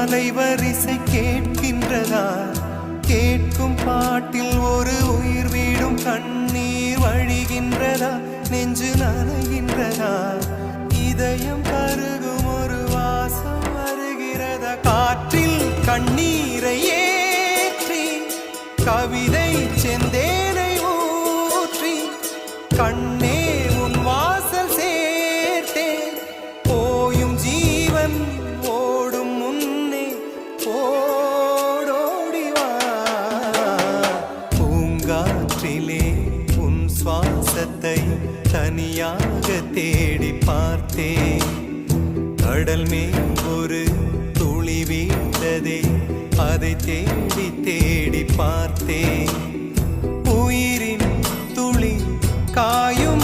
அலைவரிசை கேட்கின்றதா? கேட்கும் பாட்டில் ஒரு உயிர் வீடும் கண்ணீர் வழிகின்றதா? நெஞ்சு நனைகின்றதா? இதயம் கருகும் ஒரு வாசம் வருகிறதா? காற்றில் கண்ணீரை ஏற்றி கவிதை செந்தேனை ஊற்றி கண்ணே உன் வாசல் சேர்த்தேன். போயும் ஜீவன் ஓடும் முன்னே ஓடோடிவா. பூங்காற்றிலே உன் சுவாசத்தை தனியாக தேடி பார்த்தேன். கடல் மேல் ஒரு துளி வீழ்ந்ததே, அதை தேடி தேடி பார்த்தேன். உயிரின் துளி காயும்